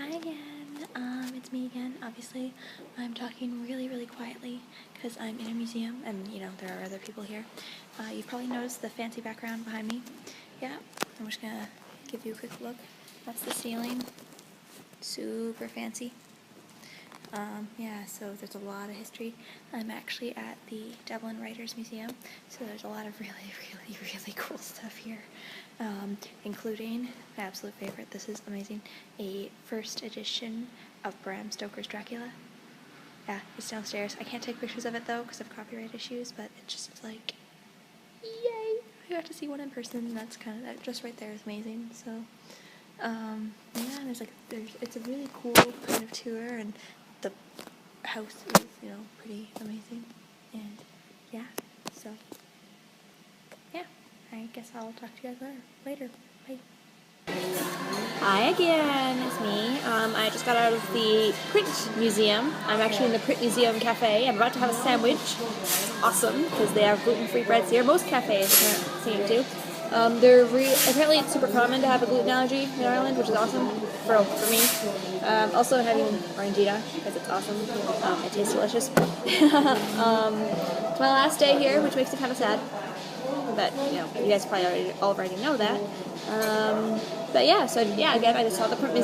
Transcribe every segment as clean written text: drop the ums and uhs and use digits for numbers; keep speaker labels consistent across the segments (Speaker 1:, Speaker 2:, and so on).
Speaker 1: Hi again, it's me again. Obviously, I'm talking really quietly because I'm in a museum and, there are other people here. You've probably noticed the fancy background behind me. Yeah, I'm just gonna give you a quick look. That's the ceiling. Super fancy. Yeah, so there's a lot of history. I'm actually at the Dublin Writers Museum, so there's a lot of really cool stuff here, including my absolute favorite, this is amazing, a first edition of Bram Stoker's Dracula. Yeah, it's downstairs. I can't take pictures of it though because of copyright issues, but it's just like, yay! I got to see one in person, and that's kind of, just right there is amazing, so, yeah, it's a really cool kind of tour, and the house is, pretty amazing, and yeah, so, yeah, I guess I'll talk to you guys later. Bye.
Speaker 2: Hi again, it's me. I just got out of the print museum. I'm actually in the print museum cafe. I'm about to have a sandwich. It's awesome because they have gluten-free breads here. Most cafes seem to. Apparently it's super common to have a gluten allergy in Ireland, which is awesome for me. Also having Orangina because it's awesome. It tastes delicious. It's my last day here, which makes me kind of sad. But you guys probably already know that. But yeah, again, I just saw the print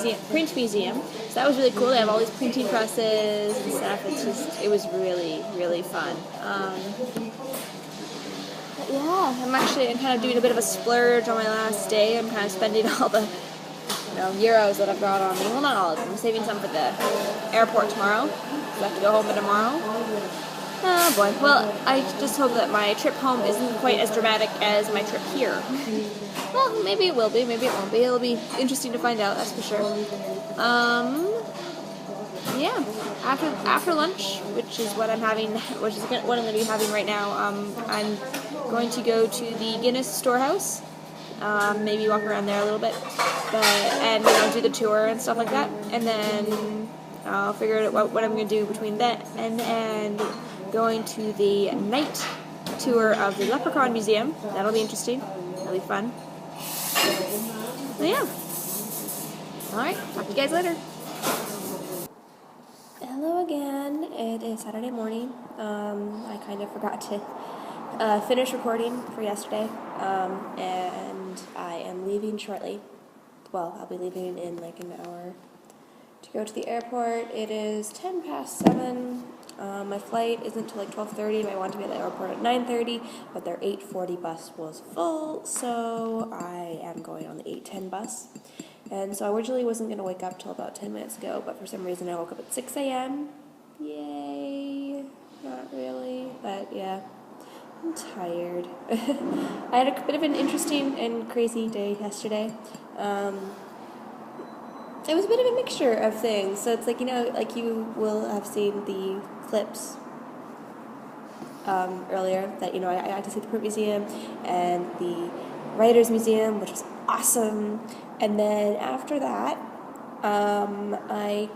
Speaker 2: museum. So that was really cool. They have all these printing presses and stuff. It was really fun. But yeah, I'm kind of doing a bit of a splurge on my last day. I'm kind of spending all the euros that I've got on me. Well, not all of them. I'm saving some for the airport tomorrow. So I have to go home tomorrow. Oh boy. Well, I just hope that my trip home isn't quite as dramatic as my trip here. Well, maybe it will be, maybe it won't be. It'll be interesting to find out, that's for sure. Yeah. After lunch, which is what I'm having, what I'm going to be having right now, I'm going to go to the Guinness storehouse. Maybe walk around there a little bit, and do the tour and stuff like that. And then I'll figure out what I'm going to do between that and going to the night tour of the Leprechaun Museum. That'll be interesting. That'll be fun. So yeah. Alright, talk to you guys later. Hello again. It is Saturday morning. I kind of forgot to finish recording for yesterday. And I am leaving shortly. Well, I'll be leaving in like an hour to go to the airport. It is 10 past 7. My flight isn't until like 12:30. I want to be at the airport at 9:30, but their 8:40 bus was full, so I am going on the 8:10 bus. And so I originally wasn't going to wake up till about 10 minutes ago, but for some reason I woke up at 6 a.m. Yay! Not really, but yeah. I'm tired. I had a bit of an interesting and crazy day yesterday. It was a bit of a mixture of things. So it's like, like you will have seen the clips earlier that, I got to see the print museum and the writers museum, which was awesome. And then after that, I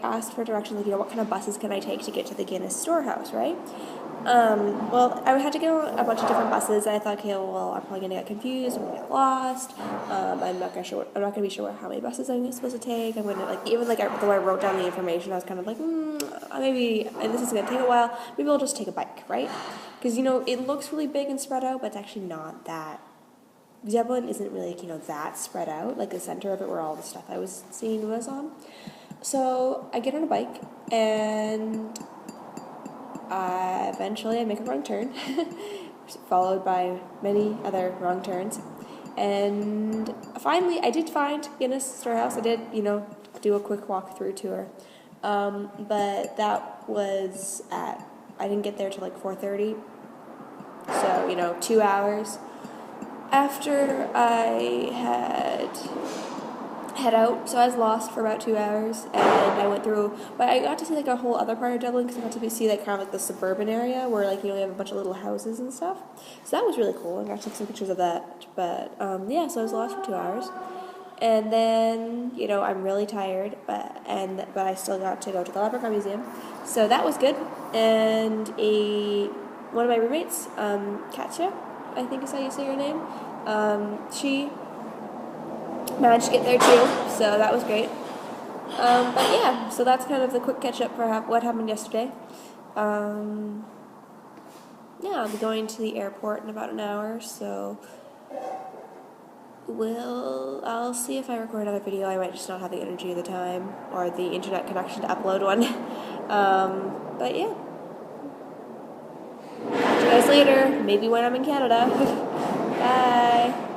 Speaker 2: asked for directions, like, what kind of buses can I take to get to the Guinness storehouse, right? Well, I had to go on a bunch of different buses, and I thought, okay, well, I'm probably gonna get confused, I'm gonna get lost. I'm not gonna be sure how many buses I'm supposed to take. I'm gonna though I wrote down the information, I was kind of like, maybe, and this is gonna take a while. Maybe I'll just take a bike, right? Because it looks really big and spread out, but it's actually not that. Dublin isn't really that spread out. Like the center of it, where all the stuff I was seeing was on. So I get on a bike and. Eventually I make a wrong turn, followed by many other wrong turns, and finally I did find Guinness storehouse. I did, do a quick walk-through tour, but that was I didn't get there till like 4:30, so, 2 hours after I had head out, so I was lost for about 2 hours, and I went through, but I got to see like a whole other part of Dublin, because I got to see like kind of like the suburban area where like we have a bunch of little houses and stuff, so that was really cool. I got to take some pictures of that, but yeah, so I was lost for 2 hours, and then I'm really tired, but I still got to go to the Leprechaun Museum, so that was good. And one of my roommates, Katya, I think is how you say her name, she managed to get there too, so that was great. But yeah, so that's kind of the quick catch up for what happened yesterday. Yeah, I'll be going to the airport in about an hour, so I'll see if I record another video. I might just not have the energy at the time or the internet connection to upload one. But yeah. Catch you guys later. Maybe when I'm in Canada. Bye.